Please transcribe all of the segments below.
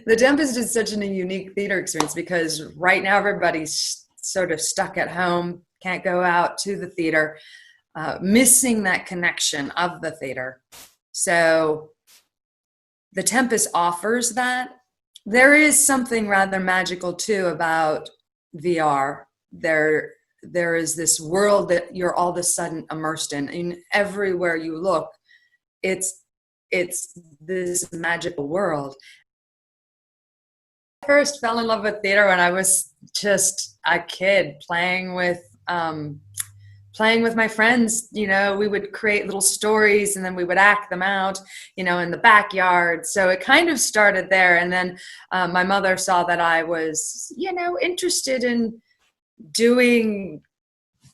The Tempest is such a unique theater experience because right now everybody's sort of stuck at home, can't go out to the theater, missing that connection of the theater. So the Tempest offers that. There is something rather magical too about VR. There is this world that you're all of a sudden immersed in. And everywhere you look, it's this magical world. I first fell in love with theater when I was just a kid playing with my friends. You know, we would create little stories and then we would act them out, you know, in the backyard. So it kind of started there. And then my mother saw that I was, you know, interested in doing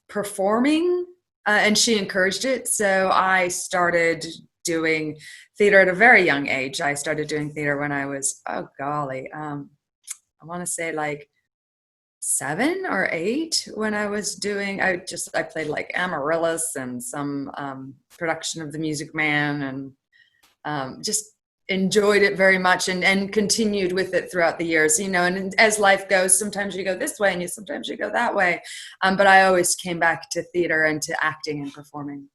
performing, and she encouraged it. So I started doing theater at a very young age. I started doing theater when I was, oh golly, I want to say like 7 or 8 when I was doing, I played like Amaryllis and some production of The Music Man, and just enjoyed it very much, and continued with it throughout the years, you know, and as life goes, sometimes you go this way and sometimes you go that way. But I always came back to theater and to acting and performing.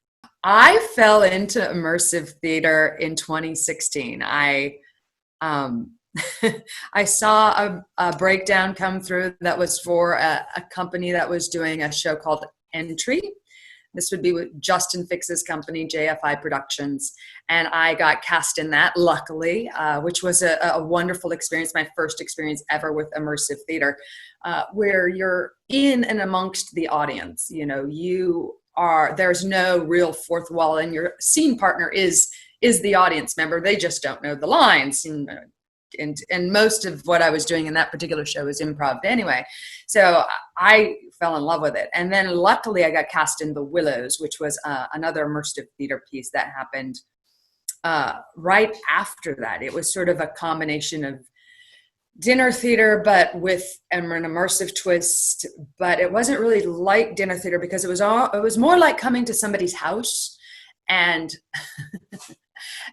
I fell into immersive theater in 2016. I saw a breakdown come through that was for a company that was doing a show called Entry. This would be with Justin Fix's company, JFI Productions. And I got cast in that, luckily, which was a wonderful experience, my first experience ever with immersive theater, where you're in and amongst the audience. You know, there's no real fourth wall, and your scene partner is the audience member. They just don't know the lines. And most of what I was doing in that particular show was improv anyway. So I fell in love with it. And then luckily I got cast in The Willows, which was another immersive theater piece that happened right after that. It was sort of a combination of dinner theater, but with an immersive twist. But it wasn't really like dinner theater because it was more like coming to somebody's house and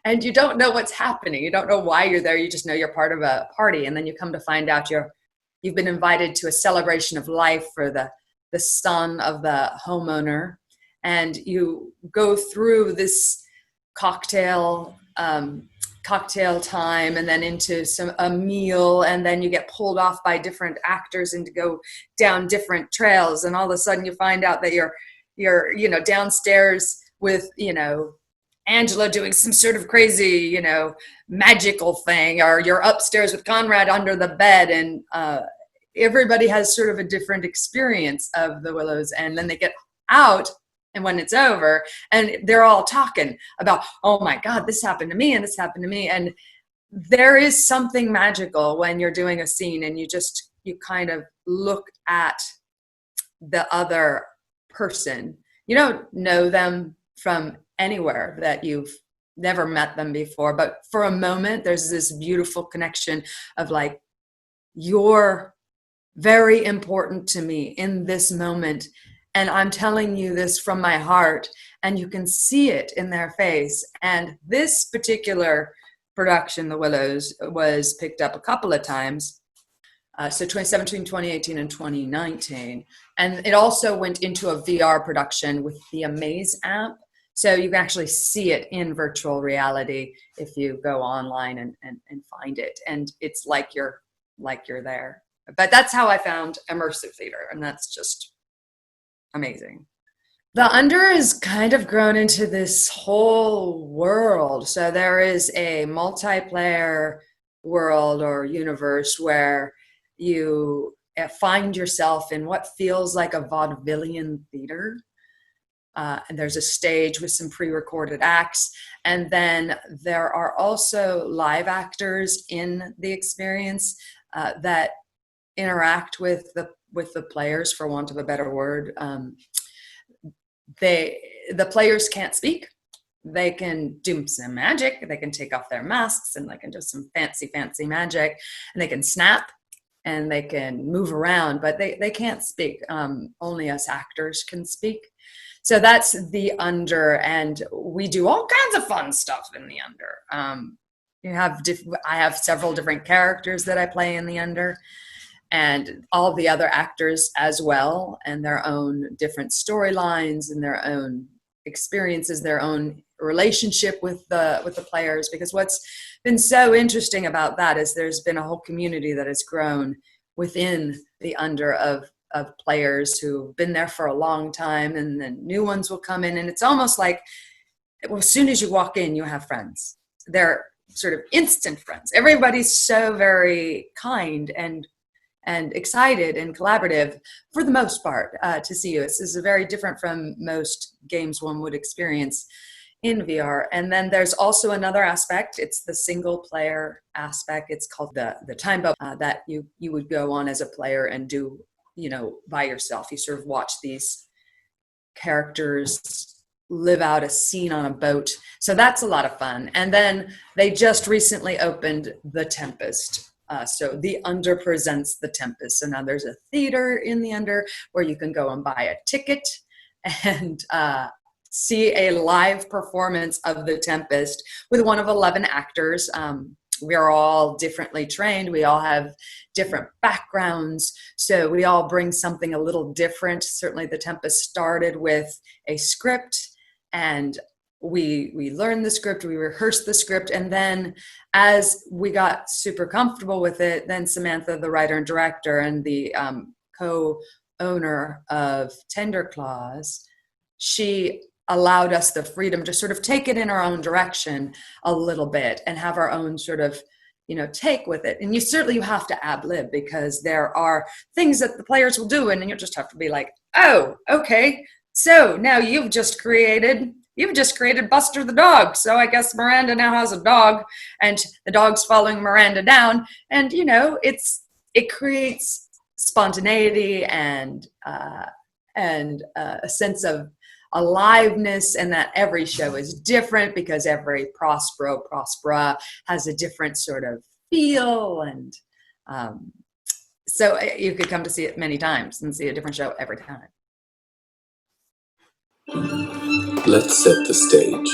and you don't know what's happening. You don't know why you're there. You just know you're part of a party. And then you come to find out you've been invited to a celebration of life for the son of the homeowner. And you go through this cocktail time and then into a meal. And then you get pulled off by different actors and to go down different trails. And all of a sudden you find out that you're, you know, downstairs with, you know, Angela doing some sort of crazy, you know, magical thing, or you're upstairs with Conrad under the bed, and everybody has sort of a different experience of The Willows. And then they get out, and when it's over, and they're all talking about, oh my God, this happened to me and this happened to me. And there is something magical when you're doing a scene and you kind of look at the other person. You don't know them from anywhere, that you've never met them before, but for a moment there's this beautiful connection of like, you're very important to me in this moment, and I'm telling you this from my heart, and you can see it in their face. And this particular production, The Willows, was picked up a couple of times, so 2017, 2018, and 2019, and it also went into a VR production with the Amaze app. So you can actually see it in virtual reality if you go online and find it. And it's like you're there. But that's how I found immersive theater. And that's just amazing. The Under has kind of grown into this whole world. So there is a multiplayer world or universe where you find yourself in what feels like a vaudevillian theater. And there's a stage with some pre-recorded acts. And then there are also live actors in the experience that interact with the players, for want of a better word. The players can't speak. They can do some magic. They can take off their masks and they can do some fancy magic, and they can snap and they can move around, but they can't speak. Only us actors can speak. So that's The Under, and we do all kinds of fun stuff in The Under. I have several different characters that I play in the under, and all the other actors as well, and their own different storylines and their own experiences, their own relationship with the players. Because what's been so interesting about that is there's been a whole community that has grown within the under of players who've been there for a long time, and then new ones will come in, and it's almost like, well, as soon as you walk in, you have friends. They're sort of instant friends. Everybody's so very kind and excited and collaborative for the most part to see you. This is very different from most games one would experience in VR. And then there's also another aspect. It's the single player aspect. It's called the time belt that you would go on as a player and do, by yourself. You sort of watch these characters live out a scene on a boat. So that's a lot of fun. And then they just recently opened the Tempest. So the under presents the Tempest. So now there's a theater in the under where you can go and buy a ticket and see a live performance of the Tempest with one of 11 actors. We are all differently trained. We all have different backgrounds. So we all bring something a little different. Certainly the Tempest started with a script, and we learned the script, we rehearsed the script, and then as we got super comfortable with it, then Samantha, the writer and director and the co-owner of Tender Claws, she allowed us the freedom to sort of take it in our own direction a little bit and have our own sort of, take with it. And you have to ad-lib, because there are things that the players will do, and you just have to be like, oh, okay, so now you've just created Buster the dog. So I guess Miranda now has a dog, and the dog's following Miranda down. And, it creates spontaneity and a sense of aliveness, and that every show is different because every Prospera has a different sort of feel. And so you could come to see it many times and see a different show every time. Let's set the stage.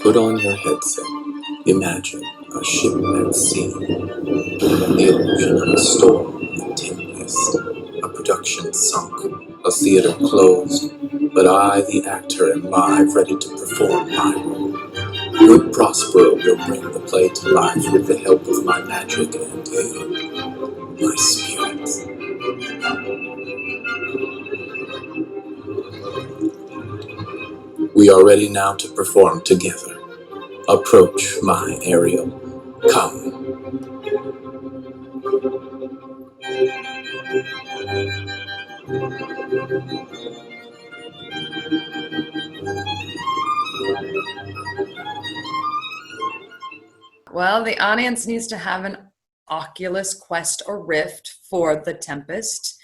Put on your headset. Imagine a ship at sea. The illusion of a storm at Tempest. A production sunk. A theater closed. But I, the actor, am live, ready to perform my role. Good Prospero will bring the play to life with the help of my magic and my spirits. We are ready now to perform together. Approach my Ariel. Come. Well, the audience needs to have an Oculus Quest or Rift for the Tempest.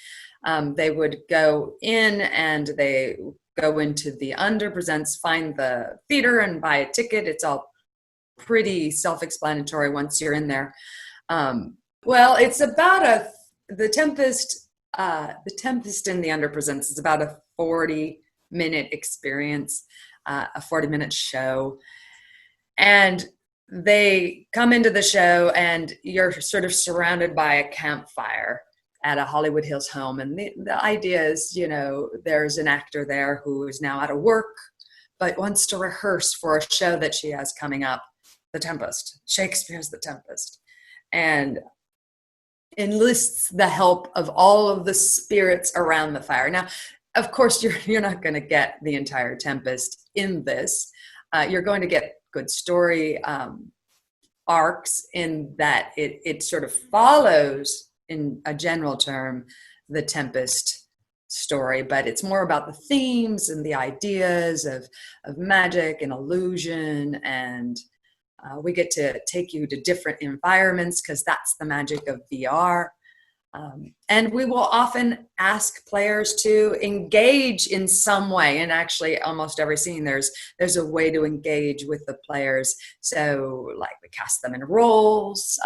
They would go in and they go into the under, presents, find the theater and buy a ticket. It's all pretty self-explanatory once you're in there. Well, it's about the Tempest in the under presents is about a 40-minute experience, a 40-minute show. And they come into the show and you're sort of surrounded by a campfire at a Hollywood Hills home. And the idea is, there's an actor there who is now out of work, but wants to rehearse for a show that she has coming up, The Tempest, Shakespeare's The Tempest, and enlists the help of all of the spirits around the fire. Now, of course, you're not going to get the entire Tempest in this. You're going to get good story arcs in that it sort of follows, in a general term, the Tempest story, but it's more about the themes and the ideas of magic and illusion, and we get to take you to different environments because that's the magic of VR. And we will often ask players to engage in some way. And actually, almost every scene, there's a way to engage with the players. So, like, we cast them in roles.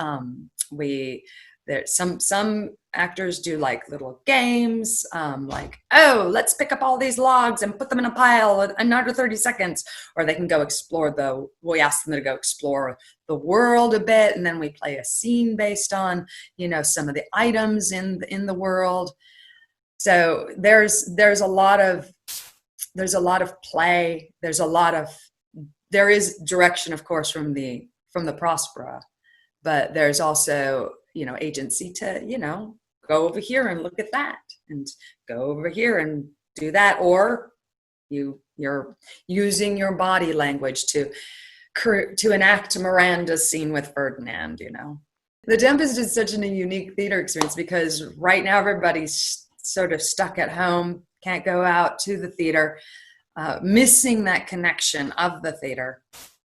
We There's some actors do like little games, like, oh, let's pick up all these logs and put them in a pile in under 30 seconds. Or they can go explore we ask them to go explore the world a bit, and then we play a scene based on, some of the items in the world. So there's a lot of play. There is direction, of course, from the Prospero, but there's also, agency to, go over here and look at that, and go over here and do that. Or you're using your body language to enact Miranda's scene with Ferdinand, The Tempest is such a unique theater experience because right now everybody's sort of stuck at home, can't go out to the theater, missing that connection of the theater.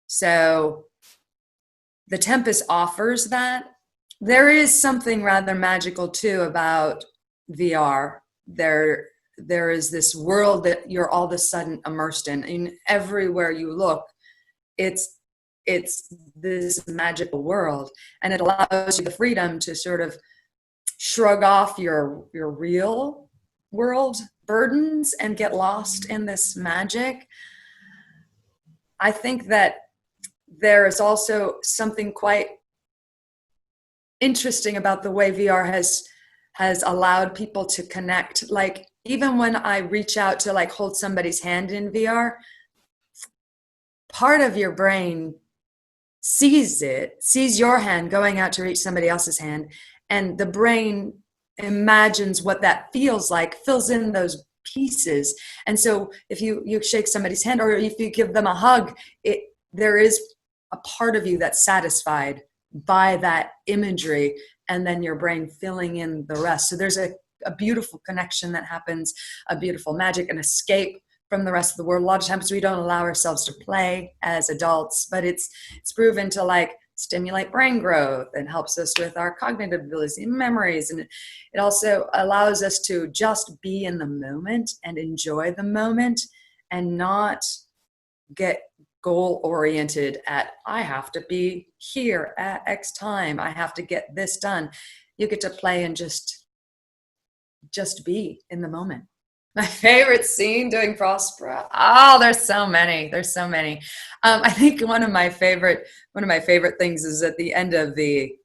So the Tempest offers that. There is something rather magical too about VR. There is this world that you're all of a sudden immersed in. And everywhere you look, it's this magical world, and it allows you the freedom to sort of shrug off your real world burdens and get lost in this magic. I think that there is also something quite interesting about the way VR has allowed people to connect. Like, even when I reach out to like hold somebody's hand in VR, part of your brain sees your hand going out to reach somebody else's hand, and the brain imagines what that feels like, fills in those pieces. And so if you shake somebody's hand, or if you give them a hug, there is a part of you that's satisfied by that imagery, and then your brain filling in the rest. So there's a beautiful connection that happens, a beautiful magic, an escape from the rest of the world. A lot of times we don't allow ourselves to play as adults, but it's proven to like stimulate brain growth and helps us with our cognitive abilities and memories. And it also allows us to just be in the moment and enjoy the moment, and not get goal oriented at, I have to be here at X time, I have to get this done. You get to play and just be in the moment. My favorite scene doing Prospero. Oh, there's so many. I think one of my favorite things is at the end of the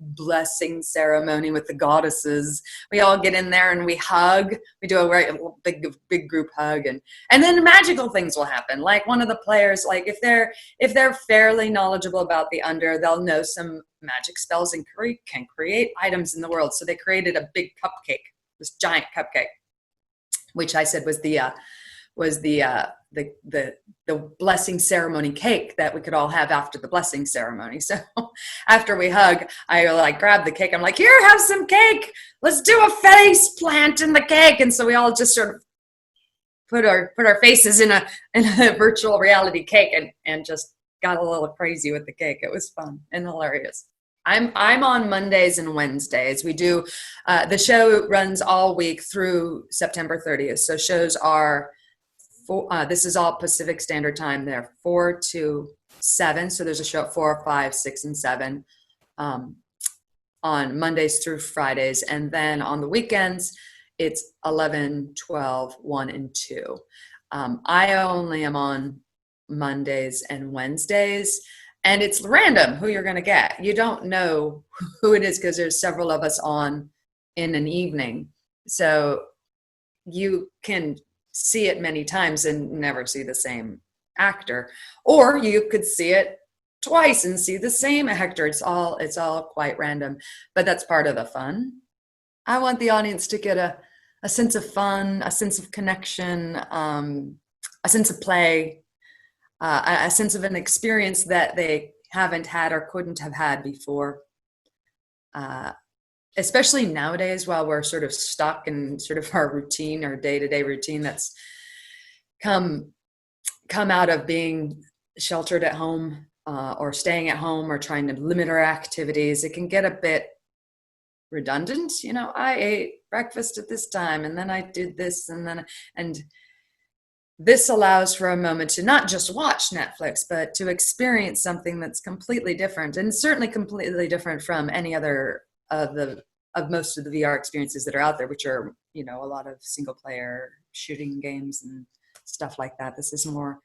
blessing ceremony with the goddesses. We all get in there and we hug. We do a very big group hug, and then magical things will happen. Like, one of the players, like if they're fairly knowledgeable about the under, they'll know some magic spells and can create items in the world. So they created a big cupcake, this giant cupcake, which I said was the blessing ceremony cake that we could all have after the blessing ceremony. So after we hug, I like grab the cake. I'm like, here, have some cake. Let's do a face plant in the cake. And so we all just sort of put our faces in a virtual reality cake and just got a little crazy with the cake. It was fun and hilarious. I'm on Mondays and Wednesdays. We do, the show runs all week through September 30th. So shows are, this is all Pacific Standard Time. They're 4 to 7. So there's a show at 4, 5, 6, and 7 on Mondays through Fridays. And then on the weekends, it's 11, 12, 1, and 2. I only am on Mondays and Wednesdays. And it's random who you're going to get. You don't know who it is because there's several of us on in an evening. So you can see it many times and never see the same actor. Or you could see it twice and see the same actor. It's all quite random. But that's part of the fun. I want the audience to get a sense of fun, a sense of connection, a sense of play, a sense of an experience that they haven't had or couldn't have had before. Especially nowadays, while we're sort of stuck in sort of our routine, our day-to-day routine that's come out of being sheltered at home or staying at home or trying to limit our activities. It can get a bit redundant. I ate breakfast at this time and then I did this and this allows for a moment to not just watch Netflix, but to experience something that's completely different, and certainly completely different from any other of most of the VR experiences that are out there, which are, you know, a lot of single player shooting games and stuff like that. This is more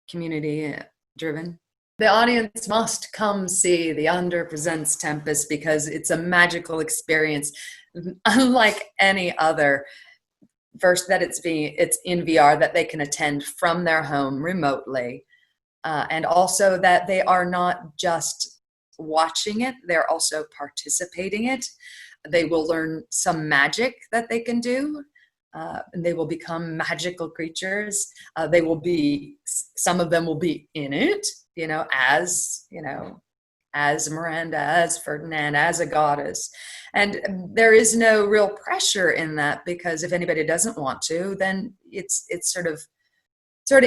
community driven. The audience must come see The Under Presents Tempest because it's a magical experience unlike any other. First, that it's in VR, that they can attend from their home remotely, and also that they are not just watching it, they're also participating it. They will learn some magic that they can do, and they will become magical creatures. They will be, some of them will be in it, as Miranda, as Ferdinand, as a goddess. And there is no real pressure in that, because if anybody doesn't want to, then it's sort of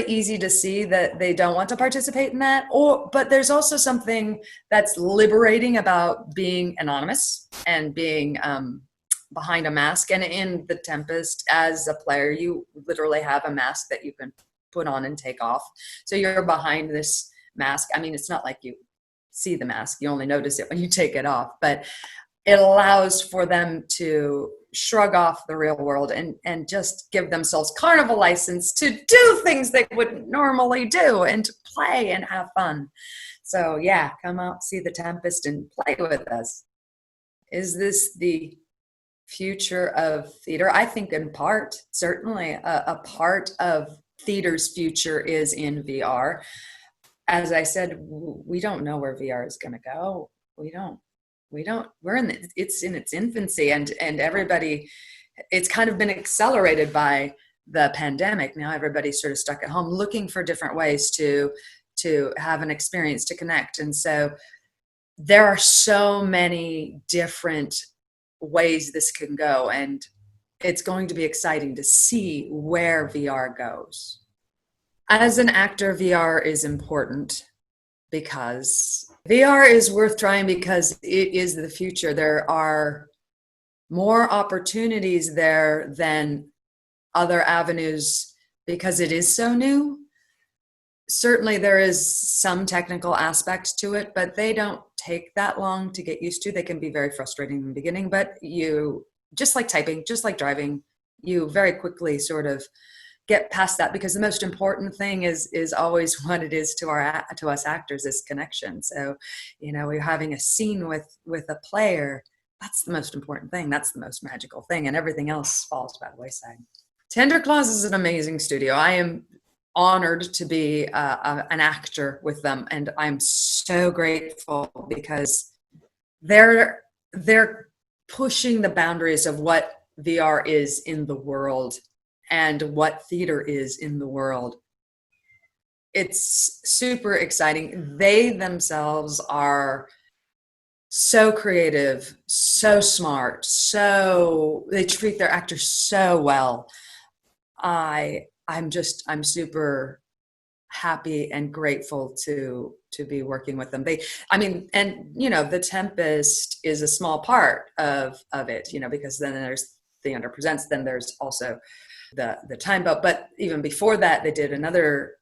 easy to see that they don't want to participate in that. But there's also something that's liberating about being anonymous and being behind a mask. And in The Tempest, as a player, you literally have a mask that you can put on and take off. So you're behind this mask. I mean, it's not like you see the mask, you only notice it when you take it off, but it allows for them to shrug off the real world and just give themselves carnival license to do things they wouldn't normally do, and to play and have fun. So yeah, come out, see The Tempest and play with us. Is this the future of theater? I think in part, certainly a part of theater's future is in VR. As I said, we don't know where VR is going to go. It's in its infancy, and everybody, it's kind of been accelerated by the pandemic. Now everybody's sort of stuck at home looking for different ways to have an experience, to connect. And so there are so many different ways this can go, and it's going to be exciting to see where VR goes. As an actor, VR is important because VR is worth trying, because it is the future. There are more opportunities there than other avenues because it is so new. Certainly there is some technical aspects to it, but they don't take that long to get used to. They can be very frustrating in the beginning, but you, just like typing, just like driving, you very quickly sort of get past that, because the most important thing is always what it is to us actors, is connection. So, we're having a scene with a player. That's the most important thing. That's the most magical thing, and everything else falls by the wayside. Tender Claws is an amazing studio. I am honored to be an actor with them, and I'm so grateful because they're pushing the boundaries of what VR is in the world and what theater is in the world. It's super exciting. They themselves are so creative, so smart, they treat their actors so well. I'm super happy and grateful to be working with them. The Tempest is a small part of it, because then there's The Under Presents, then there's also the Time Belt. But even before that, they did another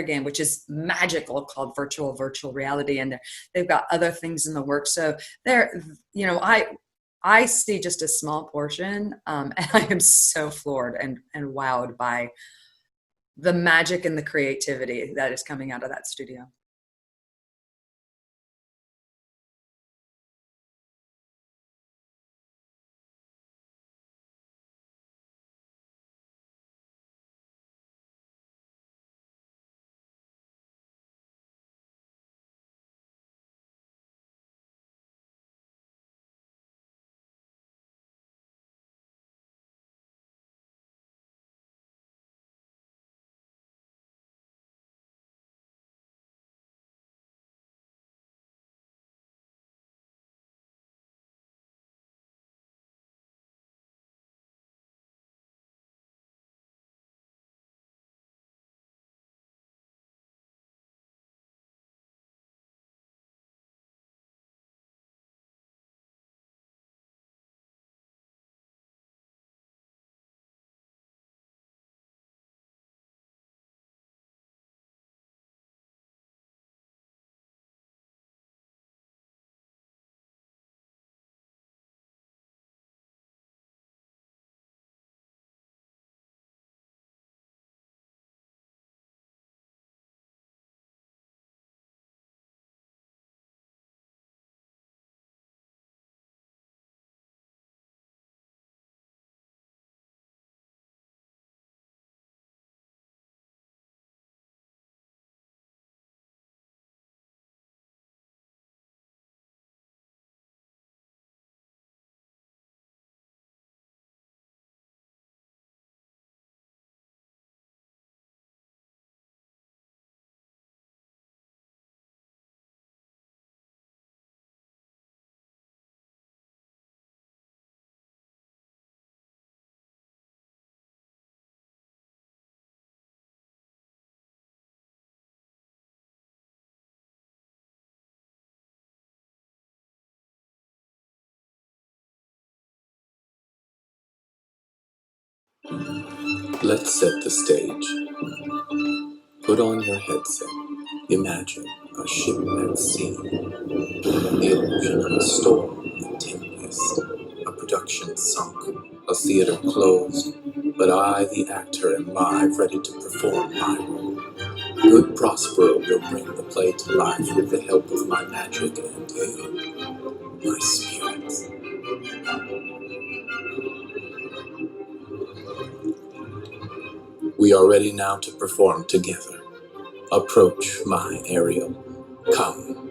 game which is magical, called virtual reality, and they've got other things in the works. So I see just a small portion, and I am so floored and wowed by the magic and the creativity that is coming out of that studio. Let's set the stage. Put on your headset. Imagine a ship at sea. The illusion of a storm, a tempest, a production sunk, a theater closed. But I, the actor, am live, ready to perform my role. Good Prospero will bring the play to life with the help of my magic and my spirits. We are ready now to perform together. Approach my Ariel. Come.